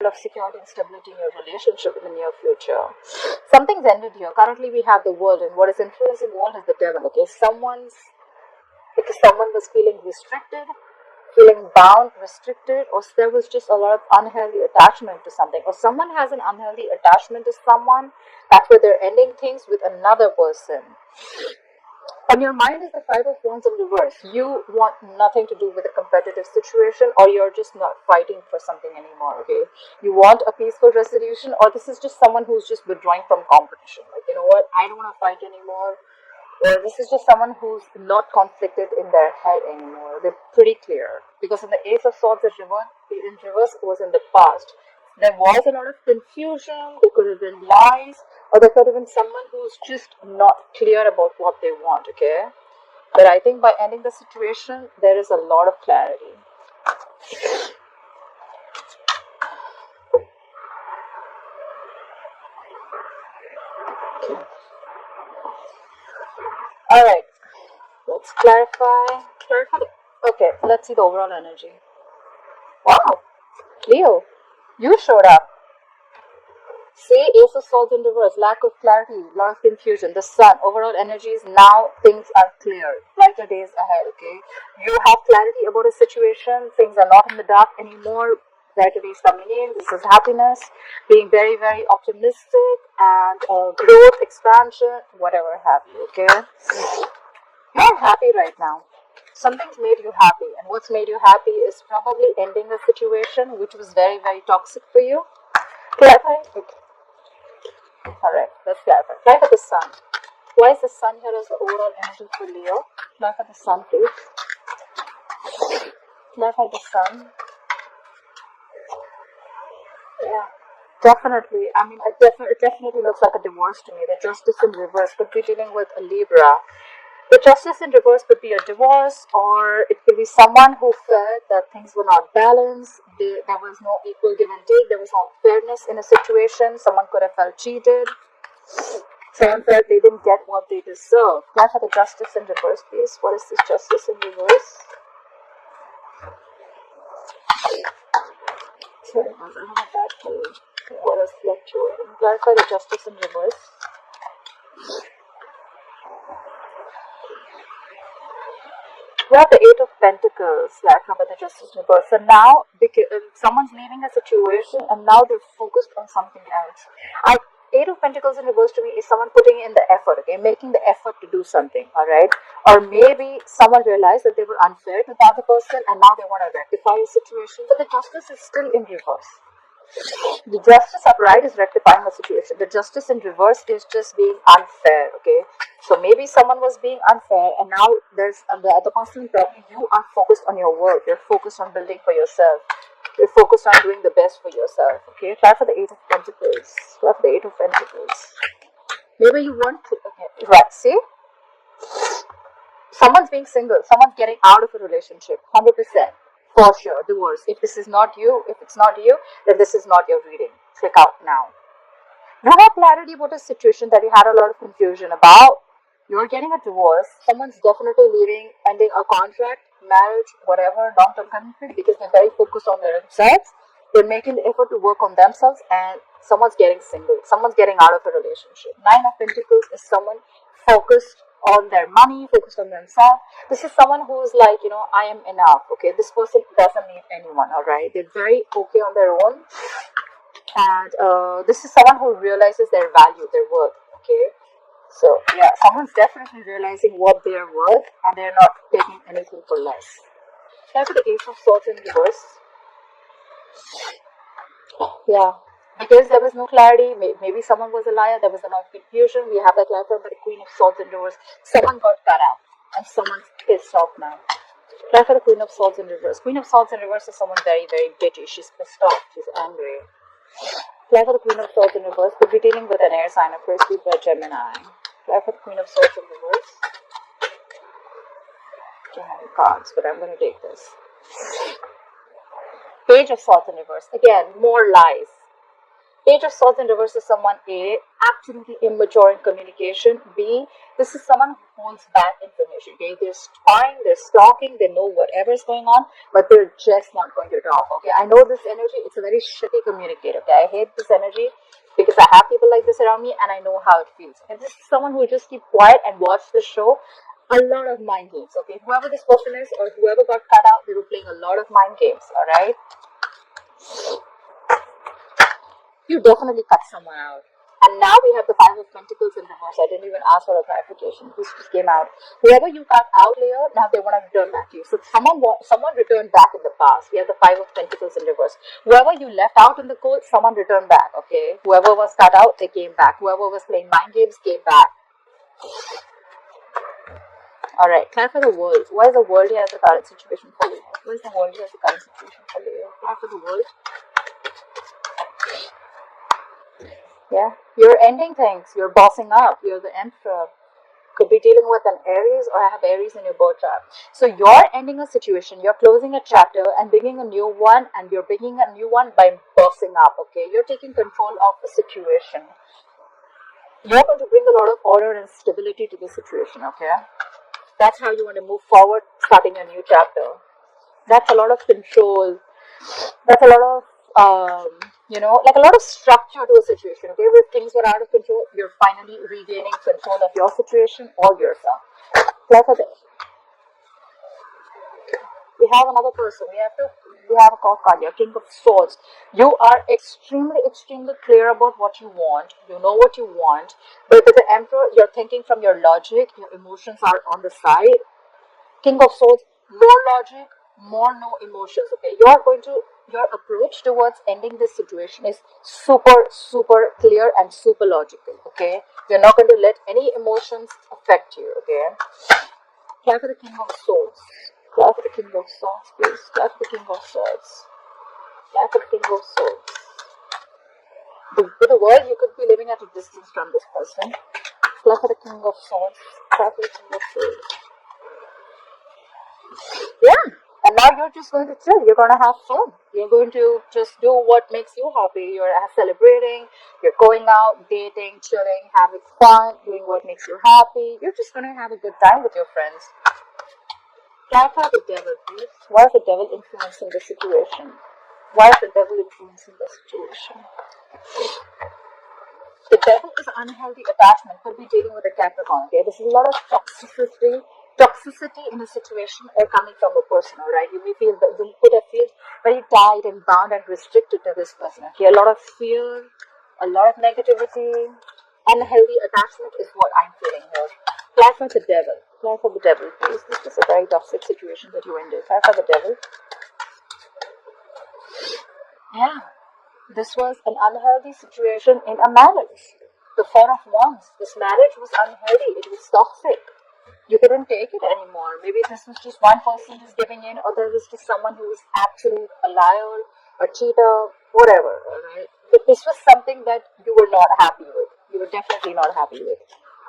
of security and stability in your relationship in the near future. Something's ended here. Currently, we have the world, and what is influencing the world is the devil. Okay, because someone was feeling restricted, feeling bound, restricted, or there was just a lot of unhealthy attachment to something, or someone has an unhealthy attachment to someone. That's where they're ending things with another person. On your mind is the Five of Wands in reverse. You want nothing to do with a competitive situation, or you're just not fighting for something anymore, okay? You want a peaceful resolution, or this is just someone who's just withdrawing from competition. Like, you know what, I don't want to fight anymore. Or this is just someone who's not conflicted in their head anymore. They're pretty clear. Because in the Ace of Swords in reverse was in the past. There was a lot of confusion, there could have been lies, or there could have been someone who's just not clear about what they want, okay? But I think by ending the situation, there is a lot of clarity. Okay. Alright, let's clarify. Okay, let's see the overall energy. Wow, Leo, you showed up. See, Ace of Swords in reverse, lack of clarity, lot of confusion. The Sun, overall energies, now things are clear. Brighter days ahead, okay? You have clarity about a situation, things are not in the dark anymore. Brighter days coming in, this is happiness, being very, very optimistic, and growth, expansion, whatever have you, okay? You're happy right now. Something's made you happy, and what's made you happy is probably ending a situation which was very, very toxic for you. Clarify? Okay. Alright, let's clarify. Clarify the Sun. Why is the Sun here as the overall energy for Leo? Clarify the Sun, please. Clarify the Sun. Yeah, definitely. I mean, it definitely looks like a divorce to me. The Justice in reverse could be dealing with a Libra. The Justice in reverse could be a divorce, or it could be someone who felt that things were not balanced, there was no equal give and take, there was no fairness in a situation, someone could have felt cheated, someone felt they didn't get what they deserve. Now for the Justice in reverse, please. What is this Justice in reverse? Sorry, I have a bad page. What is fluctuating? Clarify the Justice in reverse. We have the Eight of Pentacles, like about the Justice in reverse. So now, because someone's leaving a situation and now they're focused on something else. Eight of Pentacles in reverse to me is someone putting in the effort, okay, making the effort to do something, alright? Or maybe someone realized that they were unfair to the other person and now they want to rectify a situation, but the Justice is still in reverse. The Justice upright is rectifying a situation. The Justice in reverse is just being unfair, okay? So maybe someone was being unfair and now there's the other person, probably you are focused on your work. You're focused on building for yourself. You're focused on doing the best for yourself, okay? Try for the Eight of Pentacles. Try for the Eight of Pentacles. Maybe you want to, okay, right, see? Someone's being single. Someone's getting out of a relationship, 100%. For sure, divorce. If this is not you, if it's not you, then this is not your reading. Click out now. You have clarity about a situation that you had a lot of confusion about. You're getting a divorce. Someone's definitely leaving, ending a contract, marriage, whatever, long-term commitment, because they're very focused on themselves. They're making the effort to work on themselves, and someone's getting single. Someone's getting out of a relationship. Nine of Pentacles is someone focused on their money, focused on themselves. This is someone who's like, you know, I am enough, okay? This person doesn't need anyone, all right? They're very okay on their own. And this is someone who realizes their value, their worth, okay? So, yeah, someone's definitely realizing what they're worth and they're not taking anything for less. Look at the Ace of Swords in reverse. Yeah. Because there was no clarity, maybe someone was a liar, there was a lot of confusion. We have that clarified by the Queen of Swords in reverse. Someone got cut out and someone's pissed off now. Try for the Queen of Swords in reverse. Queen of Swords in reverse is someone very, very bitchy. She's pissed off. She's angry. Try for the Queen of Swords in reverse. Could be dealing with an air sign, of course, Libra, Gemini. Try for the Queen of Swords in reverse. Too many cards, but I'm going to take this. Page of Swords in reverse. Again, more lies. Page of Swords in reverse is someone A, absolutely immature in communication. B, this is someone who holds back information. Okay, they're spying, they're stalking, they know whatever's going on, but they're just not going to talk. Okay, I know this energy, it's a very shitty communicator. Okay, I hate this energy because I have people like this around me and I know how it feels. And this is someone who will just keep quiet and watch the show. A lot of mind games. Okay, whoever this person is or whoever got cut out, they were playing a lot of mind games. All right, you definitely cut someone out. And now we have the Five of Pentacles in reverse. I didn't even ask for a clarification. This just came out. Whoever you cut out later, now they want to return back to you. So someone returned back in the past. We have the Five of Pentacles in reverse. Whoever you left out in the cold, someone returned back. Okay. Whoever was cut out, they came back. Whoever was playing mind games came back. All right. Clarify the world. Why is the world here as the current situation for you? Why is the world here as the current situation for you? Clarify the world. Yeah, you're ending things, you're bossing up, you're the emperor. Could be dealing with an Aries or have Aries in your birth chart. So you're ending a situation, you're closing a chapter and beginning a new one, and you're beginning a new one by bossing up, okay? You're taking control of the situation. You're going to bring a lot of order and stability to the situation, okay? That's how you want to move forward, starting a new chapter. That's a lot of control. That's a lot of like a lot of structure to a situation. Okay, if things were out of control, you're finally regaining control of your situation or yourself. Like we have another person. We have a card card here, King of Swords. You are extremely clear about what you want. You know what you want. But with the Emperor, you're thinking from your logic. Your emotions are on the side. King of Swords, more logic, more no emotions. Okay, your approach towards ending this situation is super clear and super logical. Okay, you're not going to let any emotions affect you. Okay, clap for the King of Swords. Clap for the King of Swords, please. Clap for the King of Swords. Clap for the King of Swords. In the world, you could be living at a distance from this person. Clap for the King of Swords. Clap for the King of Swords. Yeah, and now you're just going to chill. You're going to have fun. You're going to just do what makes you happy. You're celebrating. You're going out, dating, chilling, having fun, doing what makes you happy. You're just going to have a good time with your friends. Clarify the devil, please. Why is the devil influencing the situation? Why is the devil influencing the situation? The devil is unhealthy attachment. Could be dealing with a Capricorn. Okay, there's a lot of toxicity in a situation or coming from a person. All right, you may feel that you could have felt very tied and bound and restricted to this person. Okay, a lot of fear, a lot of negativity, unhealthy attachment is what I'm feeling here. Clarify the devil. Clarify the devil, please. This is a very toxic situation that you ended. Clarify the devil. Yeah. This was an unhealthy situation in a marriage. The Four of Wands. This marriage was unhealthy. It was toxic. You couldn't take it anymore. Maybe this was just one person just giving in, or there was just someone who was absolute a liar, a cheater, whatever. Right? But this was something that you were not happy with. You were definitely not happy with.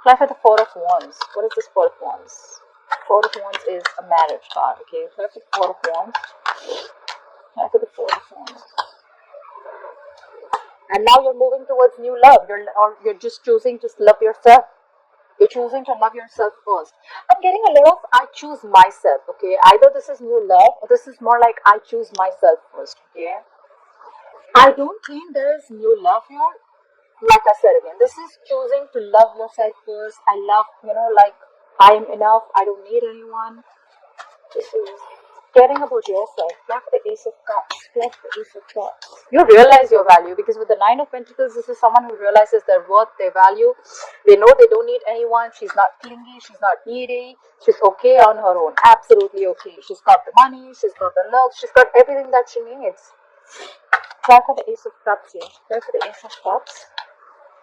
Apply for the Four of Wands. What is this Four of Wands? Four of Wands is a marriage card. Okay. Apply for the Four of Wands. Apply for the Four of Wands. And now you're moving towards new love. You're just choosing to love yourself. You're choosing to love yourself first. I'm getting a lot of I choose myself, okay? Either this is new love or this is more like I choose myself first, okay? I don't think there is new love here. Like I said again, this is choosing to love yourself first. I love, like I am enough. I don't need anyone. This is caring about yourself. Like the Ace of Cups. Like the Ace of Cups. You realize your value because with the Nine of Pentacles, this is someone who realizes their worth, their value. They know they don't need anyone. She's not clingy. She's not needy. She's okay on her own. Absolutely okay. She's got the money. She's got the love. She's got everything that she needs. Try for the Ace of Cups here. Try for the Ace of Cups.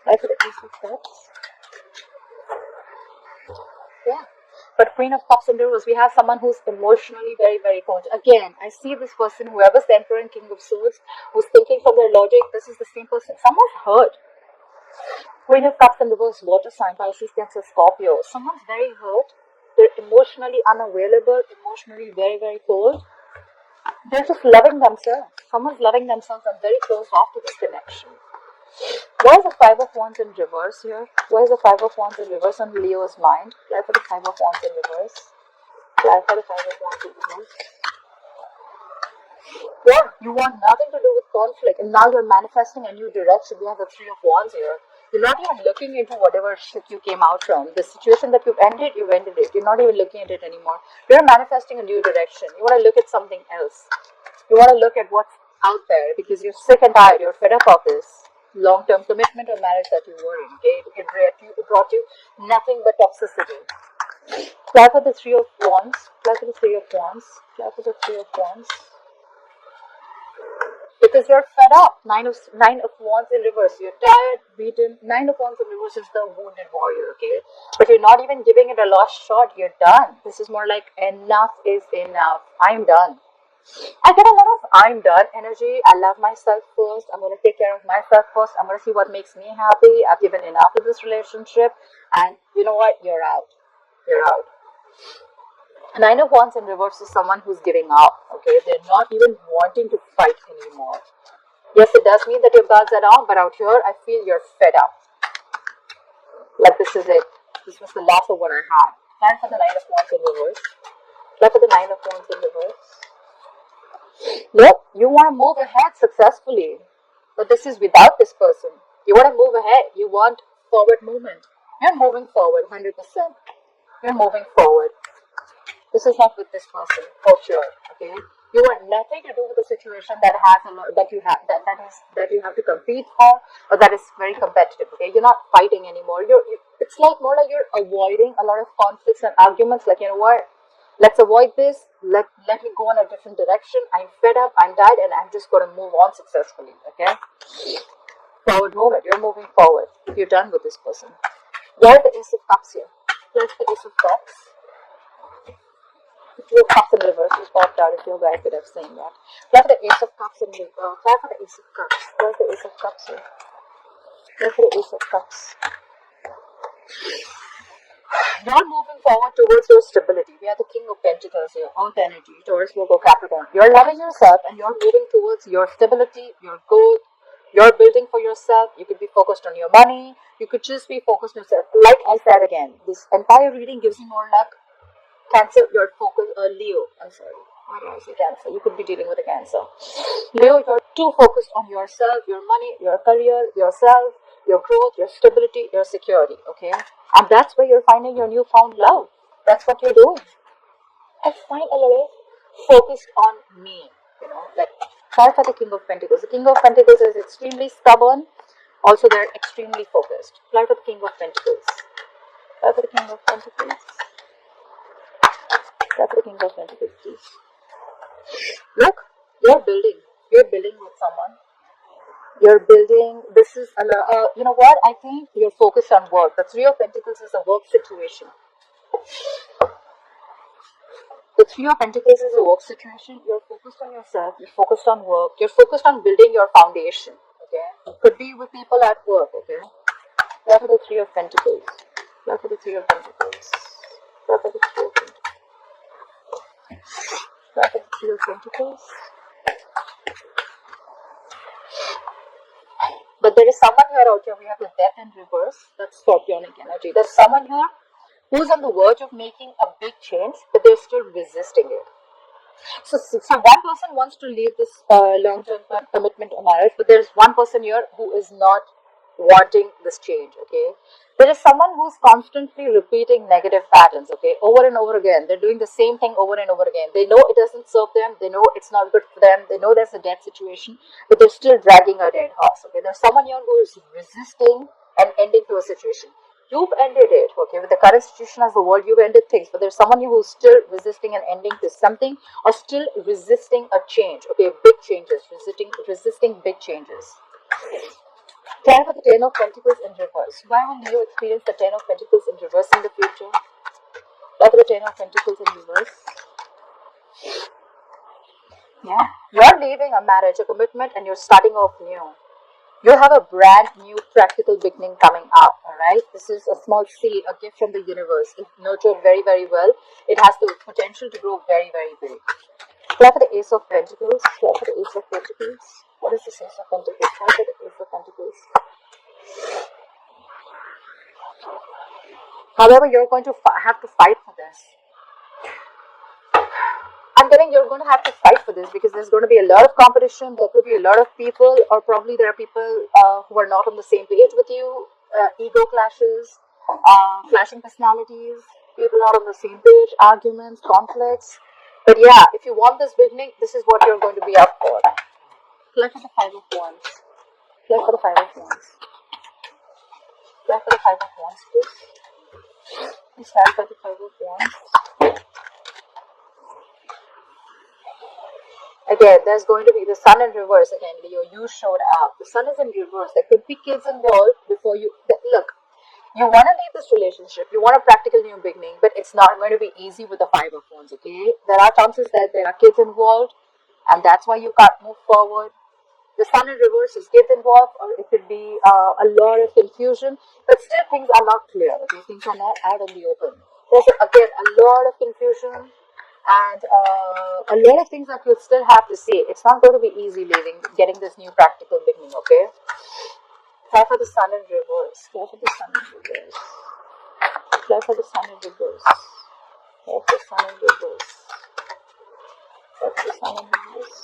Try for the Ace of Cups. Yeah. But Queen of Cups and Reverse, we have someone who's emotionally very cold. Again, I see this person, whoever's the Emperor and King of Swords, who's thinking from their logic, this is the same person. Someone's hurt. Queen of Cups and Reverse, water sign, Pisces, Cancer, Scorpio. Someone's very hurt. They're emotionally unavailable, emotionally very cold. They're just loving themselves. Someone's loving themselves and very close off to this connection. Why is the Five of Wands in reverse here? Why is the Five of Wands in reverse on Leo's mind? Apply for the Five of Wands in reverse. Apply for the Five of Wands in reverse. Yeah, you want nothing to do with conflict, and now you're manifesting a new direction. We have the Three of Wands here. You're not even looking into whatever shit you came out from. The situation that you've ended it. You're not even looking at it anymore. You're manifesting a new direction. You want to look at something else. You want to look at what's out there because you're sick and tired. You're fed up of this long-term commitment or marriage that you were in. Okay, it brought you nothing but toxicity. Apply for the Three of Wands. Apply for the Three of Wands. Apply for the Three of Wands. Because you're fed up. Nine of Wands in reverse. You're tired, beaten. Nine of Wands in reverse is the wounded warrior, okay? But you're not even giving it a last shot. You're done. This is more like enough is enough. I'm done. I get a lot of I'm done energy. I love myself first. I'm going to take care of myself first. I'm going to see what makes me happy. I've given enough of this relationship. And you know what? You're out. You're out. Nine of Wands in reverse is someone who's giving up. Okay, they're not even wanting to fight anymore. Yes, it does mean that your guards are down, but out here, I feel you're fed up. Like this is it. This was the last of what I had. Plan for the Nine of Wands in reverse. Plan for the Nine of Wands in reverse. Nope, you want to move ahead successfully, but this is without this person. You want to move ahead. You want forward movement. You're moving forward, 100%. You're moving forward. This is not with this person, for sure. Okay, you want nothing to do with a situation that has a lot that you have to compete for, or that is very competitive. Okay, you're not fighting anymore. It's like more like you're avoiding a lot of conflicts and arguments. Like, you know what? Let's avoid this. Let me go in a different direction. I'm fed up. I'm tired, and I'm just going to move on successfully. Okay, forward movement. You're moving forward. You're done with this person. Where's the Ace of Cups here? Where's the Ace of Cups? Two of Cups in reverse just popped out. If you guys could have seen that. Try for the Ace of Cups in reverse. Try for the Ace of Cups. Where's the Ace of Cups here? Try for the Ace of Cups. You're moving forward towards your stability. We are the King of Pentacles here. Earth energy. Taurus, Virgo, Capricorn. You're loving yourself and you're moving towards your stability, your growth. You're building for yourself. You could be focused on your money. You could just be focused on yourself. Like I said again, this entire reading gives you more luck. Cancer, your focus, Leo, I'm sorry. Why do I say Cancer? You could be dealing with a Cancer. Leo, you're too focused on yourself, your money, your career, yourself, your growth, your stability, your security, okay? And that's where you're finding your newfound love. That's what you're doing. I find a lot of focused on me, you know, like, try for the King of Pentacles. The King of Pentacles is extremely stubborn. Also, they're extremely focused. Apply for the King of Pentacles. Apply for the King of Pentacles. That's the King of Pentacles, please. Look, you're building. You're building with someone. You're building. This is, you know what? I think you're focused on work. The Three of Pentacles is a work situation. The Three of Pentacles is a work situation. You're focused on yourself. You're focused on work. You're focused on building your foundation. Okay? It could be with people at work. Okay? Look for the Three of Pentacles. Look for the Three of Pentacles. Look for the Three of Pentacles. Look for the Three of Pentacles. But there is someone here out here. We have the Death in reverse. That's Scorpionic energy. There's someone here who's on the verge of making a big change, but they're still resisting it. So one person wants to leave this long-term commitment or marriage, but there's one person here who is not wanting this change, okay? There is someone who's constantly repeating negative patterns, okay, over and over again. They're doing the same thing over and over again. They know it doesn't serve them. They know it's not good for them. They know there's a dead situation, but they're still dragging a dead horse, okay? There's someone here who is resisting an ending to a situation. You've ended it, okay? With the current situation as the world, you've ended things, but there's someone who's still resisting an ending to something, or still resisting a change, okay? Big changes, resisting big changes. Plan for the Ten of Pentacles in reverse. Why will you experience the Ten of Pentacles in reverse in the future? Plan for the Ten of Pentacles in reverse. Yeah, you're leaving a marriage, a commitment, and you're starting off new. You have a brand new practical beginning coming up, alright? This is a small seed, a gift from the universe. If nurtured very, very well, it has the potential to grow very, very big. Apply for the Ace of Pentacles. Apply for the Ace of Pentacles. What is this Ace of Pentacles? Try for the Ace of Pentacles. However, you're going to have to fight for this. I'm getting you're going to have to fight for this because there's going to be a lot of competition. There could be a lot of people, or probably there are people who are not on the same page with you. Ego clashes, clashing personalities, people not on the same page, arguments, conflicts. But yeah, if you want this beginning, this is what you're going to be up for. Play for the Five of Wands. Play for the Five of Wands. Play for the Five of Wands, please. Please play for the Five of Wands. Again, there's going to be the Sun in reverse. Again, Leo, you showed up. The Sun is in reverse. There could be kids involved before you. Look, you want to leave this relationship. You want a practical new beginning, but it's not going to be easy with the Five of Wands, okay? There are chances that there are kids involved, and that's why you can't move forward. The Sun in reverse is kids involved, or it could be a lot of confusion, but still things are not clear, okay? Things are not out in the open. There's, again, a lot of confusion. And a lot of things that you'll still have to say. It's not going to be easy getting this new practical beginning, okay? Try for the Sun in reverse. Try for the Sun in reverse. Try for the Sun in reverse. Try for the Sun in reverse. Try for the Sun in reverse.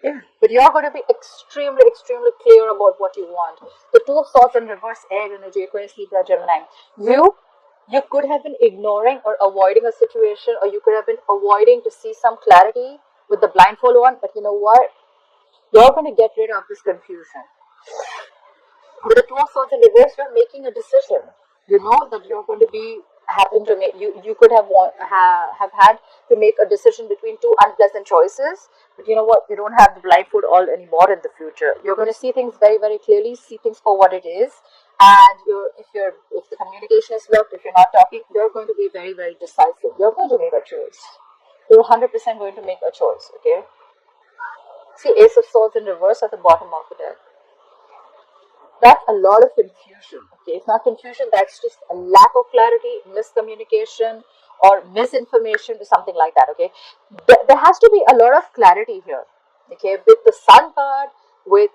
Yeah, but you're going to be extremely, extremely clear about what you want. The Two of Swords in reverse, air energy, Aquarius, Libra, Gemini. You could have been ignoring or avoiding a situation, or you could have been avoiding to see some clarity with the blindfold on, but you know what? You're going to get rid of this confusion. With the Two of Swords in reverse, you're making a decision. You know that you're going to be having to make, you could have had to make a decision between two unpleasant choices, but you know what? You don't have the blindfold all anymore in the future. You're going to see things very, very clearly, see things for what it is. And if the communication is blocked, if you're not talking, you're going to be very, very decisive. You're going to make a choice. You're 100% going to make a choice, okay? See Ace of Swords in reverse at the bottom of the deck. That's a lot of confusion, okay? It's not confusion, that's just a lack of clarity, miscommunication, or misinformation or something like that, okay? There has to be a lot of clarity here, okay? With the Sun card, with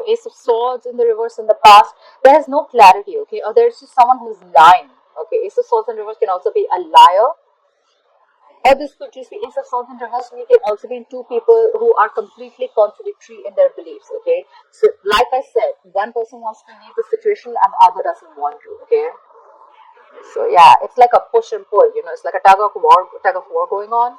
Ace of Swords in the reverse in the past, there is no clarity, okay? Or there's just someone who's lying, okay? Ace of Swords in reverse can also be a liar, or this could just be Ace of Swords in reverse, and it can also be two people who are completely contradictory in their beliefs, okay? So, like I said, one person wants to leave the situation and the other doesn't want to, okay? So, yeah, it's like a push and pull, it's like a tug of war going on.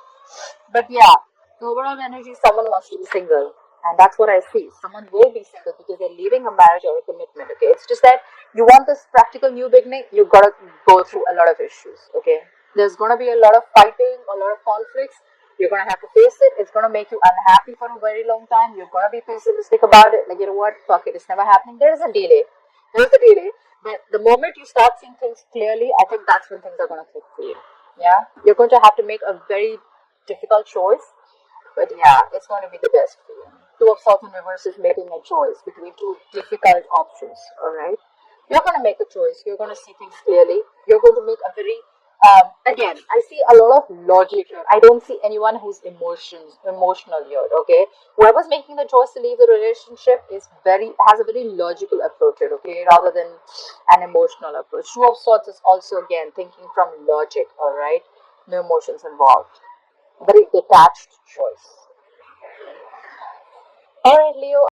But yeah, the overall energy, someone wants to be single. And that's what I see. Someone will be single because they're leaving a marriage or a commitment, okay? It's just that you want this practical new beginning, you've got to go through a lot of issues, okay? There's going to be a lot of fighting, a lot of conflicts. You're going to have to face it. It's going to make you unhappy for a very long time. You're going to be pessimistic about it. Like, you know what? Fuck it. It's never happening. There's a delay. But the moment you start seeing things clearly, I think that's when things are going to click for you. Yeah? You're going to have to make a very difficult choice. But yeah, it's going to be the best for you. Two of Swords in reverse is making a choice between two difficult options. Alright? You're going to make a choice. You're going to see things clearly. You're going to make a very again, I see a lot of logic here. I don't see anyone who's emotional here, okay? Whoever's making the choice to leave the relationship has a very logical approach here, okay, rather than an emotional approach. Two of Swords is also, again, thinking from logic, alright? No emotions involved. Very detached choice. Alright, Leo.